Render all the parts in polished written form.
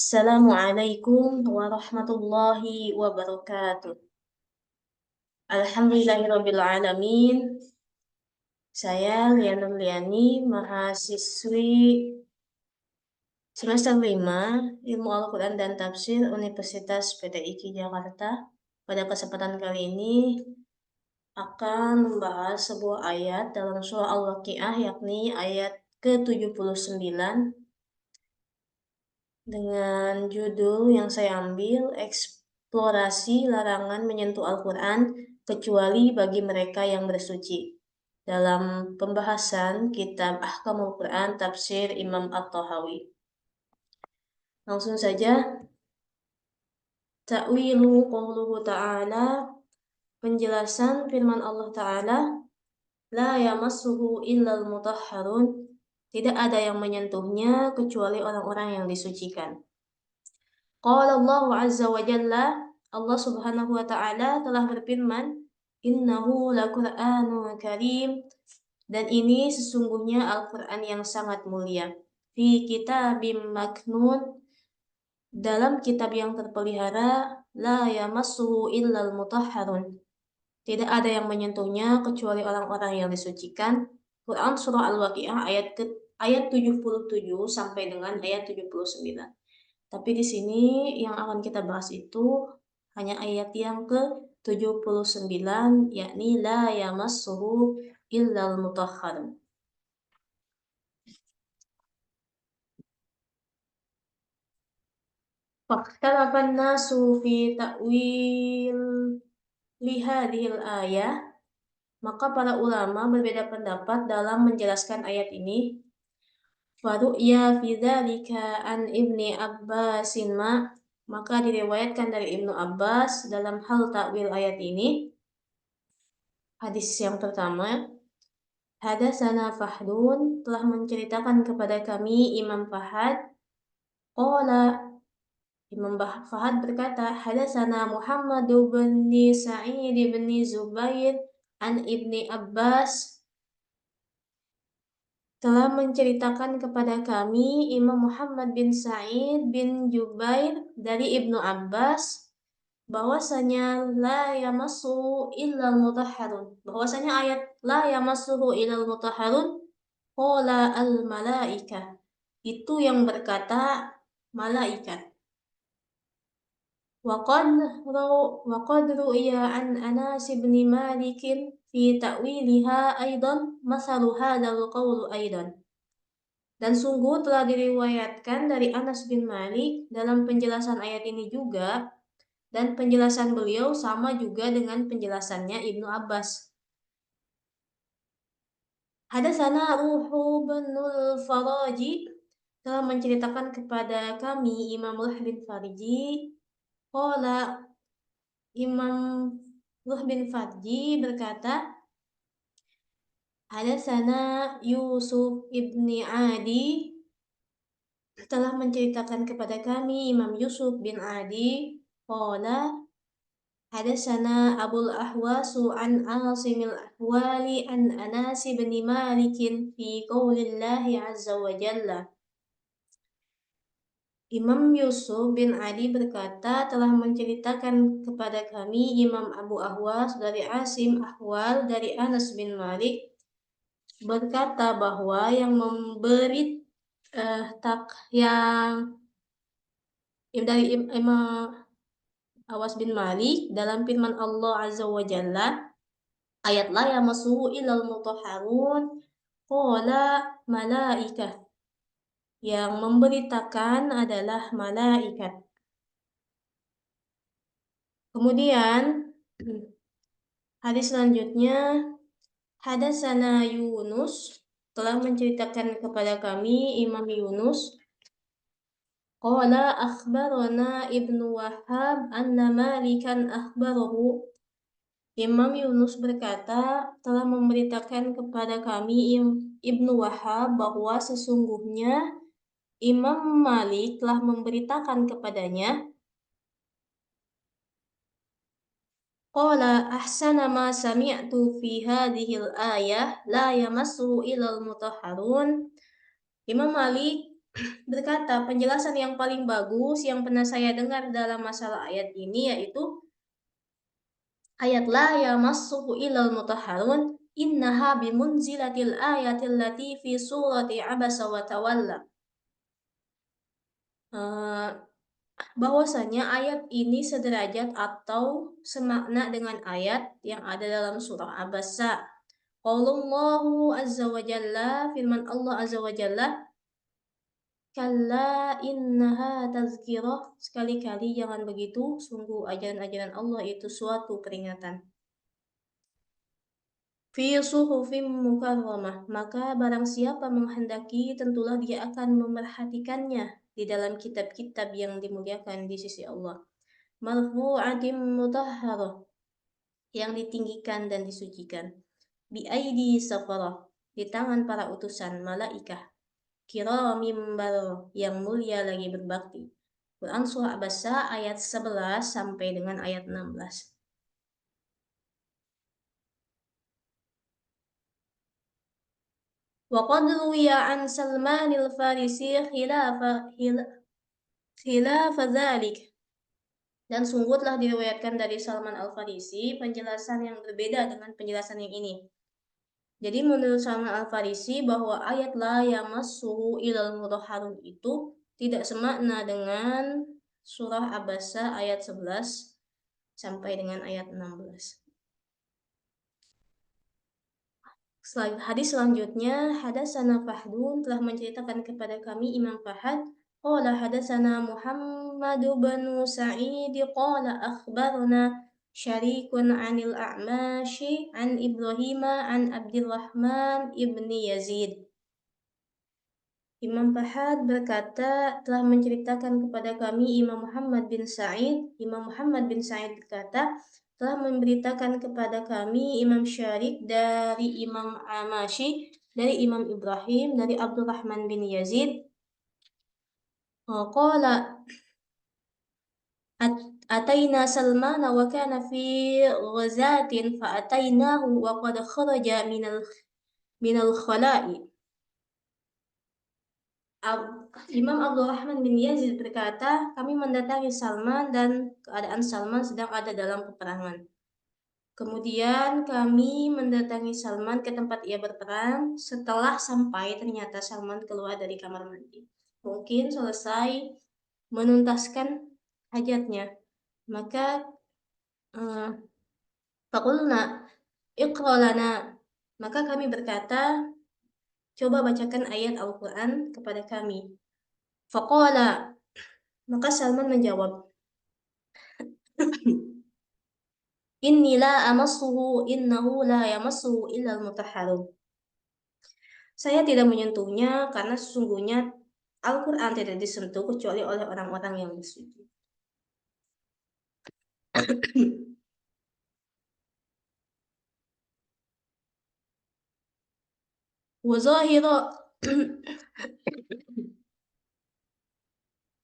Assalamualaikum warahmatullahi wabarakatuh. Alhamdulillahirrabbilalamin. Saya Liana Liani, mahasiswi semester 5 Ilmu Al-Quran dan Tafsir Universitas PTIQ Jakarta. Pada kesempatan kali ini akan membahas sebuah ayat dalam surah Al-Waqiah, yakni ayat ke-79 dengan judul yang saya ambil, Eksplorasi Larangan Menyentuh Al-Quran Kecuali Bagi Mereka yang Bersuci, dalam pembahasan Kitab Ahkamul Quran Tafsir Imam At-Tahawi. Langsung saja. Ta'wilu qawluhu ta'ala, penjelasan firman Allah Ta'ala, la yamassuhu illal mutahharun, tidak ada yang menyentuhnya kecuali orang-orang yang disucikan. Qala Allah Azza wa Jalla, Allah Subhanahu wa Ta'ala telah berfirman, innahu laqur'anun karim, dan ini sesungguhnya Al-Quran yang sangat mulia. Fi kitabim maknun, dalam kitab yang terpelihara, la yamassuhu illal mutahharun, tidak ada yang menyentuhnya kecuali orang-orang yang disucikan. Quran surah Al-Waqiah ayat 77 sampai dengan ayat 79. Tapi di sini yang akan kita bahas itu hanya ayat yang ke-79, yakni la yamassuhu illal mutahharun. Fakhtalafa an-nasu fi ta'wil lihadhil ayah, maka para ulama berbeda pendapat dalam menjelaskan ayat ini. Faru'ya fi dzalika an Ibni Abbasin maka diriwayatkan dari Ibnu Abbas dalam hal takwil ayat ini. Hadis yang pertama, hadatsana Fahdun, telah menceritakan kepada kami Imam Fahad. Qala, Imam Fahad berkata, hadatsana Muhammad bin Sa'id bin Zubair an Ibni Abbas, telah menceritakan kepada kami Imam Muhammad bin Sa'id bin Jubair dari Ibnu Abbas bahwasanya la yamassuhu illal mutahharun, bahwasanya ayat la yamassuhu illal mutahharun qala al malaikah, itu yang berkata malaikat. Wa qad ru'ya an Anas bin Malik fi ta'wiliha aidan masalu hadzal qaul aidan, dan sungguh telah diriwayatkan dari Anas bin Malik dalam penjelasan ayat ini juga, dan penjelasan beliau sama juga dengan penjelasannya Ibnu Abbas. Hadatsana Ruhu binul Faraji, telah menceritakan kepada kami Imam Ruh bin Farji. Qala, Imam Ruh bin Farji berkata, hadatsana Yusuf ibni Adi, telah menceritakan kepada kami Imam Yusuf bin Adi. Qala, hadatsana Abul Ahwasu an Asimil Ahwali an Anas bin Malik fi qaulillahi azza wa jalla. Imam Yusuf bin Adi berkata, telah menceritakan kepada kami Imam Abu Ahwas dari Asim Ahwal dari Anas bin Malik berkata bahwa yang memberi yang dari Imam Awas bin Malik dalam firman Allah Azza wa Jalla, ayat la yamassuhu illal mutahharun qala malaikah, yang memberitakan adalah malaikat. Kemudian hadis selanjutnya, hadatsana Yunus, telah menceritakan kepada kami Imam Yunus. Qala akhbarana Ibnu Wahab anna Malikan akhbarahu, Imam Yunus berkata, telah memberitakan kepada kami Ibnu Wahab bahwa sesungguhnya Imam Malik telah memberitakan kepadanya. Qala ahsana ma sami'tu fi hadhil ayah la yamassu ilal mutahharun, Imam Malik berkata, penjelasan yang paling bagus yang pernah saya dengar dalam masalah ayat ini yaitu ayat la yamassuhu illal mutahharun innaha bimunzilatil ayatil lati fi surati abasa wa tawalla. Bahwasanya ayat ini sederajat atau semakna dengan ayat yang ada dalam surah Abasa. Qaulullahu azza wa jalla, firman Allah azza wa jalla, kalla innaha tazkirah, sekali-kali jangan begitu, sungguh ajaran-ajaran Allah itu suatu peringatan. Fi suhufim mukarramah, maka barang siapa menghendaki tentulah dia akan memerhatikannya di dalam kitab-kitab yang dimuliakan di sisi Allah. Marfu'atim mutahharah, yang ditinggikan dan disucikan. Bi aidi safarah, di tangan para utusan malaikah. Kiramim bararah, yang mulia lagi berbakti. Quran surah Abasa ayat 11 sampai dengan ayat 16. Wa qad ruwiya an Salmanil Farisi khilafa dzalik. Dan sungguh telah diriwayatkan dari Salman Al-Farisi penjelasan yang berbeda dengan penjelasan yang ini. Jadi menurut Salman Al-Farisi bahwa ayat la yamassuhu ilal mutahharun itu tidak semakna dengan surah Abasa ayat 11 sampai dengan ayat 16. Hadis selanjutnya, hadatsana Fahdun telah menceritakan kepada kami Imam Fahad, qala hadatsana Muhammad bin Sa'id qala akhbarana Syarikun 'anil A'mashi an Ibrahim an Abdurrahman ibni Yazid. Imam Fahad berkata telah menceritakan kepada kami Imam Muhammad bin Sa'id. Imam Muhammad bin Sa'id berkata telah memberitakan kepada kami Imam Syarik dari Imam Amashi, dari Imam Ibrahim, dari Abdurrahman bin Yazid. Qala ataina Salman wa kana fi ghazatin fa atainahu wa qad kharaja minal khala'i. Imam Abdurrahman bin Yazid berkata, kami mendatangi Salman dan keadaan Salman sedang ada dalam peperangan. Kemudian kami mendatangi Salman ke tempat ia berperang. Setelah sampai, ternyata Salman keluar dari kamar mandi. Mungkin selesai menuntaskan hajatnya. Maka faqulna iqra lana. Maka kami berkata, coba bacakan ayat Al-Quran kepada kami. Faqala, maka Salman menjawab, Inni la amassuhu innahu la yamassuhu illal mutahharun. Saya tidak menyentuhnya karena sesungguhnya Al-Quran tidak disentuh kecuali oleh orang-orang yang bersuci.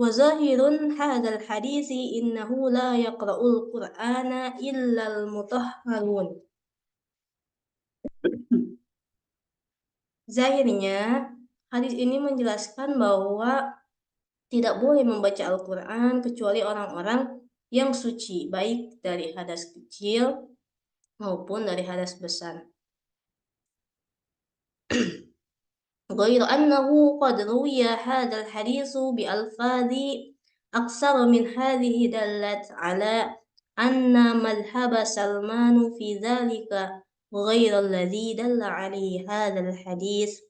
Wazahirun hadal hadisi innahu la yaqra'ul Qur'ana illal mutahharun. Zahirnya, hadis ini menjelaskan bahwa tidak boleh membaca Al-Quran kecuali orang-orang yang suci, baik dari hadas kecil maupun dari hadas besar. Ghairu annahu qad ruwiya hadzal haditsu bi alfadhi aksar min hadhihi dallat ala anna madhhaba Salman fi dzalika ghairu alladhi dalla alaihi hadzal hadits.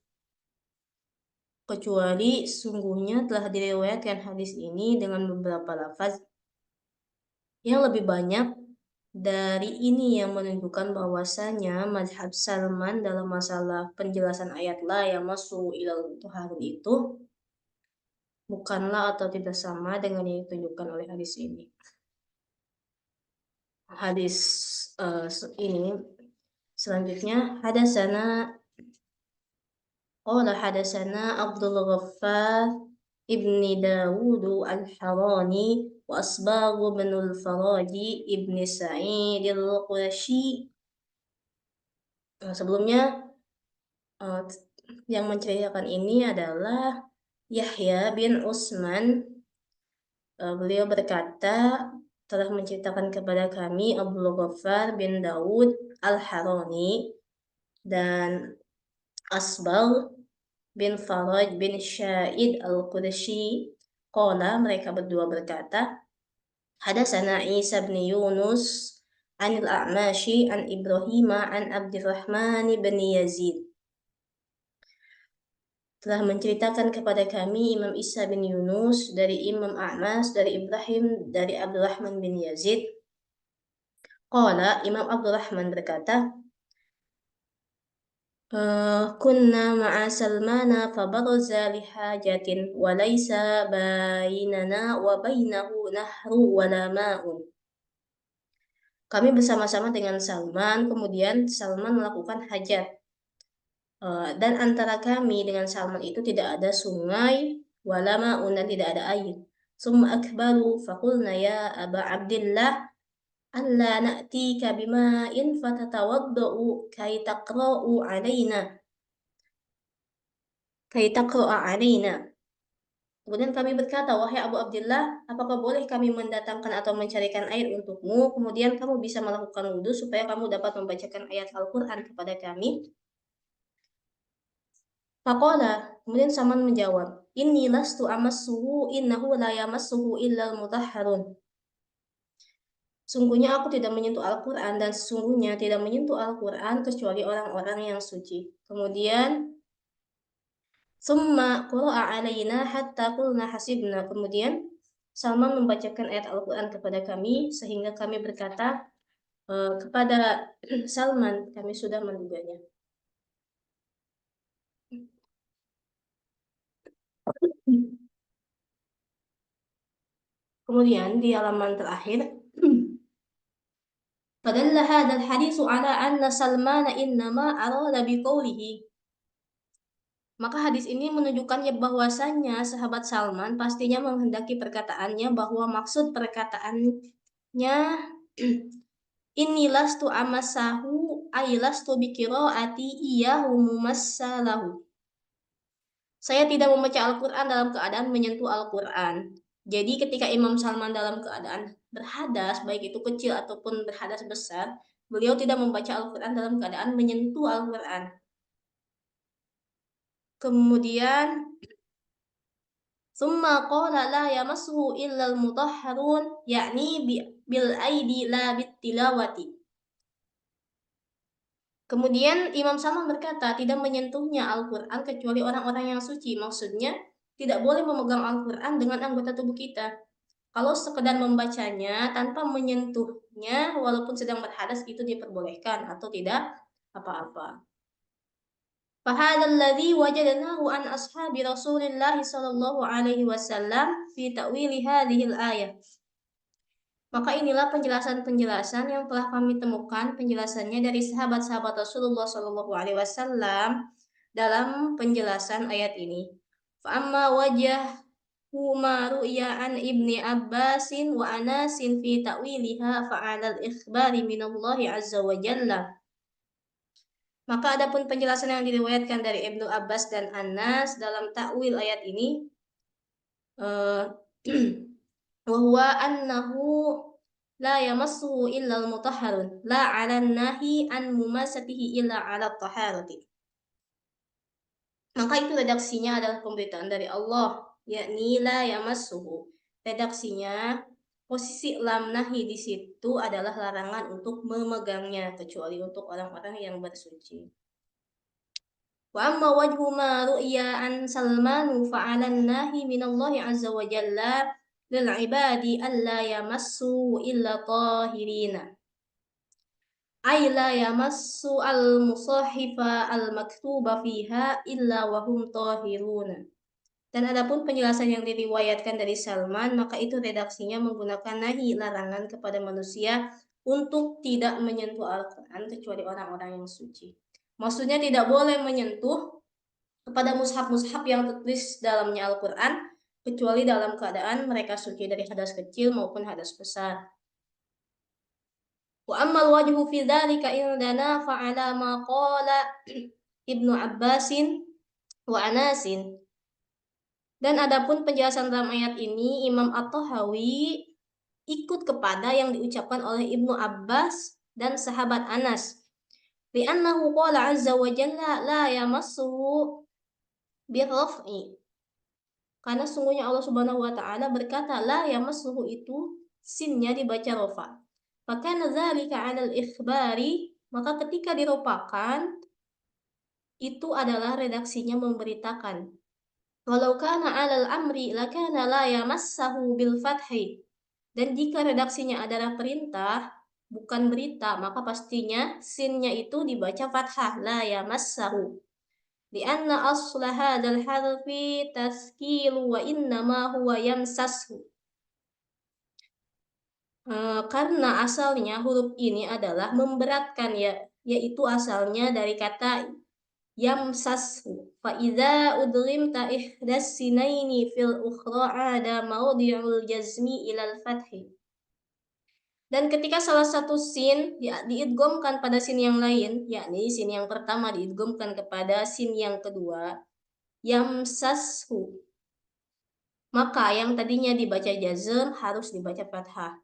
Kecuali sungguhnya telah diriwayatkan hadis ini dengan beberapa lafaz yang lebih banyak dari ini yang menunjukkan bahwasanya mazhab Salman dalam masalah penjelasan ayat la yamassu ilal mutahharun itu bukanlah atau tidak sama dengan yang ditunjukkan oleh hadis ini. Hadis ini selanjutnya hadatsana Abdul Ghaffar ibni Dawud al-Harani wa Asbagh bin al-Faraji ibni Sa'id al-Qurashi. Sebelumnya yang menceritakan ini adalah Yahya bin Utsman, beliau berkata, telah menceritakan kepada kami Abdul Ghaffar bin Daud Al-Harani dan Asbal bin Faraj bin Sya'id Al-Qurashi. Qala, mereka berdua berkata, Hadatsana Isa bin Yunus anil A'mashi an Ibrahim an Abdurrahman bin Yazid. Telah menceritakan kepada kami Imam Isa bin Yunus dari Imam A'mas dari Ibrahim dari Abdurrahman bin Yazid. Qala, Imam Abdurrahman berkata, kunna ma'a Salmana fabaraza lihajatin wa laysa bainana wa bainahu nahru wala ma'un. Kami bersama-sama dengan Salman, kemudian Salman melakukan hajat. Dan antara kami dengan Salman itu tidak ada sungai, wala ma'un, dan tidak ada air. Summa akbaru faqulna ya Aba Abdillah alla na'tika bima'in fatatawadda'u kay taqra'u alaina. Kemudian kami berkata, wahai Abu Abdillah, apakah boleh kami mendatangkan atau mencarikan air untukmu, kemudian kamu bisa melakukan wudhu supaya kamu dapat membacakan ayat Al-Quran kepada kami? Faqala, kemudian Salman menjawab, inni lastu amassuhu innahu la yamassuhu illal mutahharun. Sungguhnya aku tidak menyentuh Al-Quran dan sesungguhnya tidak menyentuh Al-Quran kecuali orang-orang yang suci. Kemudian summa qura'a alaina hatta qulna hasibna. Kemudian Salman membacakan ayat Al-Quran kepada kami sehingga kami berkata kepada Salman, kami sudah menduganya. Kemudian di halaman terakhir, fadalla hadzal haditsu ala anna Salman innama arada biqaulihi. Maka hadis ini menunjukkannya bahwasannya sahabat Salman pastinya menghendaki perkataannya bahwa maksud perkataannya inni lastu amassahu ay lastu biqiraati iyyahu mumassalahu. Saya tidak membaca Al-Quran dalam keadaan menyentuh Al-Quran. Jadi ketika Imam Salman dalam keadaan berhadas, baik itu kecil ataupun berhadas besar, beliau tidak membaca Al-Quran dalam keadaan menyentuh Al-Quran. Kemudian, summa qala la yamassuhu illal mutahharun, yakni bil aidi la bit tilawati. Kemudian Imam Salman berkata, tidak menyentuhnya Al-Quran kecuali orang-orang yang suci. Maksudnya, tidak boleh memegang Al-Quran dengan anggota tubuh kita. Kalau sekedar membacanya tanpa menyentuhnya, walaupun sedang berhadas, itu diperbolehkan atau tidak apa-apa. Fahadha alladhi wajadnahu an ashabi Rasulillah sallallahu alaihi wasallam fi ta'wili hadhil ayah. Maka inilah penjelasan-penjelasan yang telah kami temukan penjelasannya dari sahabat-sahabat Rasulullah Shallallahu Alaihi Wasallam dalam penjelasan ayat ini. Fa'amma wajhu ma ru'ya an ibni Abbasin wa Anasin fi ta'wiliha fa'alal ikhbari minallahi azza wa jalla. Maka adapun penjelasan yang diriwayatkan dari Ibnu Abbas dan Anas dalam takwil ayat ini, wahwa annahu la yamassuhu illa al-mutahharun la 'ala nahi an mumasatihi illa 'ala taharati. Maka itu redaksinya adalah pemberitaan dari Allah, yakni la yamassuhu. Redaksinya posisi lam nahi di situ adalah larangan untuk memegangnya kecuali untuk orang-orang yang bersuci. Wa amma wajhu ma ru'ya an Salmanu fa'alan nahi minallahi azza wa jalla lil ibadi alla yamassu illa tahirina. Ay la yamassu al musahifa al maktuba fiha illa wahum tahiruna. Dan adapun penjelasan yang diriwayatkan dari Salman, maka itu redaksinya menggunakan nahi, larangan kepada manusia untuk tidak menyentuh Al-Quran kecuali orang-orang yang suci. Maksudnya tidak boleh menyentuh kepada mushaf-mushaf yang tertulis dalamnya Al-Quran kecuali dalam keadaan mereka suci dari hadas kecil maupun hadas besar. Wa ammal wajhu fi dzalika indana fa'ala ma qala Ibnu Abbasin wa Anasin. Dan adapun penjelasan dalam ayat ini, Imam At-Tahawi ikut kepada yang diucapkan oleh Ibnu Abbas dan sahabat Anas. Li'annahu qala azza wa jalla la yamassuhu birraf'i. Karena sungguhnya Allah Subhanahu wa taala berkata la yamassuhu itu sinnya dibaca rafa. Fakana dzalika 'ala al-ikhbari, maka ketika diropakan itu adalah redaksinya memberitakan. Walau kana 'alal amri lakana la yamassahu bil fathi. Dan jika redaksinya adalah perintah, bukan berita, maka pastinya sinnya itu dibaca fathah, la yamassahu. Lianna asla hadzal harfi taskilu wa innama huwa yamsashu. Karena asalnya huruf ini adalah memberatkan ya, yaitu asalnya dari kata yamsashu. Fa idza udghimta ihdas sinaini fil ukhra ada mawdi'ul jazmi ilal fathi. Dan ketika salah satu sin diidghamkan pada sin yang lain, yakni sin yang pertama diidghamkan kepada sin yang kedua, yamsashu, maka yang tadinya dibaca jazm harus dibaca fathah.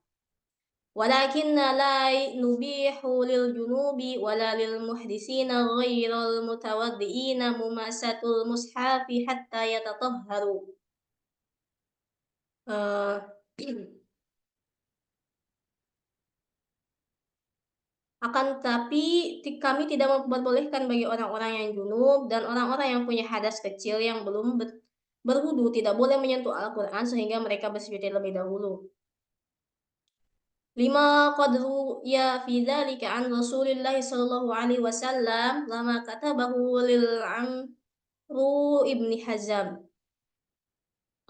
Walakinna la nubihu lil junubi wala lil muhdisina ghairal mutawaddiina mumasatul mushafi hatta yatatahharu. Akan tetapi kami tidak memperbolehkan bagi orang-orang yang junub dan orang-orang yang punya hadas kecil yang belum berwudu tidak boleh menyentuh Al-Quran sehingga mereka bersuci terlebih dahulu. Lima qadru ya fi dzalika an Rasulillah sallallahu alaihi wasallam lama katabahu lil Amru ibni Hazam.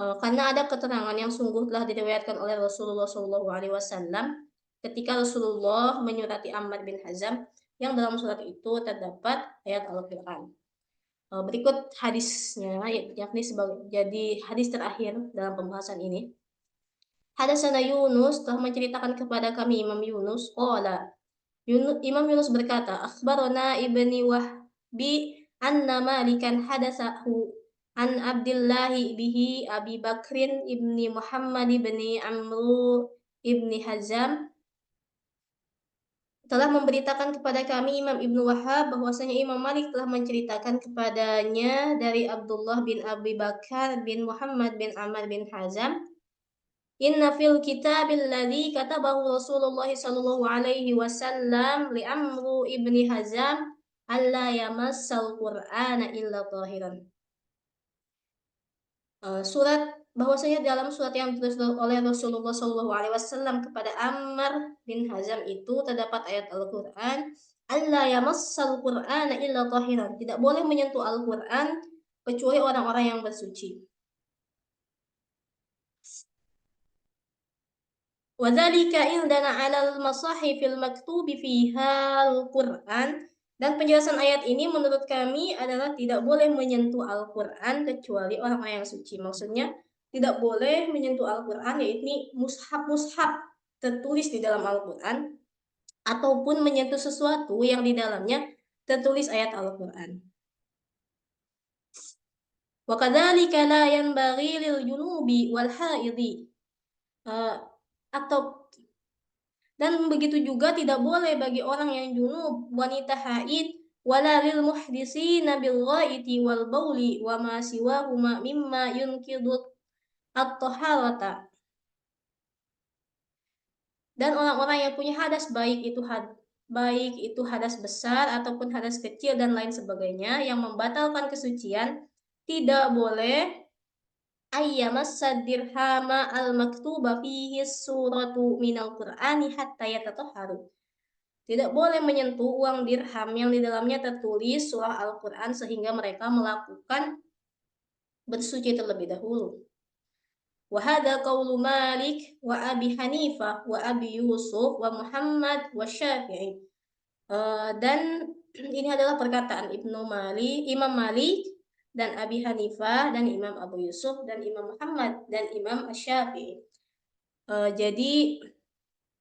Karena ada keterangan yang sungguh telah diriwayatkan oleh Rasulullah sallallahu alaihi wasallam ketika Rasulullah menyurati Ammar bin Hazam yang dalam surat itu terdapat ayat Al-Quran. Berikut hadisnya, yakni sebagai jadi hadis terakhir dalam pembahasan ini. Hadatsana Yunus telah menceritakan kepada kami Imam Yunus, qala Imam Yunus berkata, akhbarana ibni Wahbi anna Malikan hadatsahu an Abdillahi bihi Abi Bakrin ibni Muhammad ibni Amru ibni Hazam telah memberitakan kepada kami Imam Ibnu Wahab bahwasanya Imam Malik telah menceritakan kepadanya dari Abdullah bin Abi Bakar bin Muhammad bin Amr bin Hazam, inna fil kitabil ladzi katabahu Rasulullah sallallahu alaihi wasallam li Amru ibni Hazam alla yamassal Qur'ana illa tahiran. Bahwasanya dalam surat yang ditulis oleh Rasulullah Shallallahu Alaihi Wasallam kepada Ammar bin Hazam itu terdapat ayat Al-Quran, Allah yamassal Qur'ana illa tahiran, tidak boleh menyentuh Al-Quran kecuali orang-orang yang bersuci. Wadzalika indana 'alal masahifil maktubi fiha Al-Quran. Dan penjelasan ayat ini menurut kami adalah tidak boleh menyentuh Al-Quran kecuali orang-orang yang suci. Maksudnya tidak boleh menyentuh Al-Quran, yaitu mushaf-mushaf tertulis di dalam Al-Quran, ataupun menyentuh sesuatu yang di dalamnya tertulis ayat Al-Quran. Wa kadzalika la yanbaghi lil junubi wal haidhi, dan begitu juga tidak boleh bagi orang yang junub, wanita haid, wala lil muhdisina bil ghaiti wal bauli wa ma siwahuma mimma yunkidut at-taharata. Dan orang-orang yang punya hadas baik itu hadas besar ataupun hadas kecil dan lain sebagainya yang membatalkan kesucian, tidak boleh ayyamassa dirhama al-maktuba fihi suratu minal Qur'ani hatta yatatahharu. Tidak boleh menyentuh uang dirham yang di dalamnya tertulis surah Al-Quran sehingga mereka melakukan bersuci terlebih dahulu. Wa hadza qaulu Malik wa Abi Hanifah wa Abi Yusuf wa Muhammad wa Syafi'i. Dan ini adalah perkataan Imam Malik dan Abi Hanifah dan Imam Abu Yusuf dan Imam Muhammad dan Imam Syafi'i. Jadi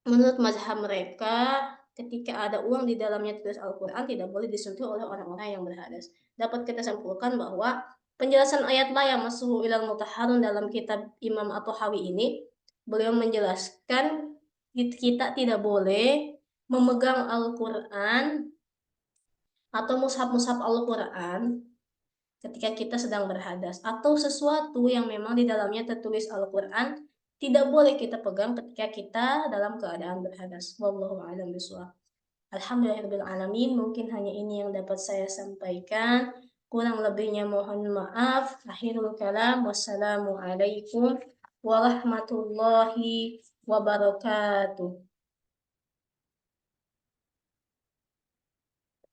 menurut mazhab mereka, ketika ada uang di dalamnya tulis Al-Quran tidak boleh disentuh oleh orang-orang yang berhadas. Dapat kita simpulkan bahwa Penjelasan ayat la yamassuhu illal mutahharun dalam kitab Imam At-Tahawi ini, beliau menjelaskan kita tidak boleh memegang Al-Quran atau mushaf-mushaf Al-Quran ketika kita sedang berhadas, atau sesuatu yang memang di dalamnya tertulis Al-Quran tidak boleh kita pegang ketika kita dalam keadaan berhadas. Wallahu a'lam bishawab. Alhamdulillahirabbil alamin. Mungkin hanya ini yang dapat saya sampaikan. Kurang lebihnya mohon maaf. Akhirul kalam. Wassalamualaikum warahmatullahi wabarakatuh.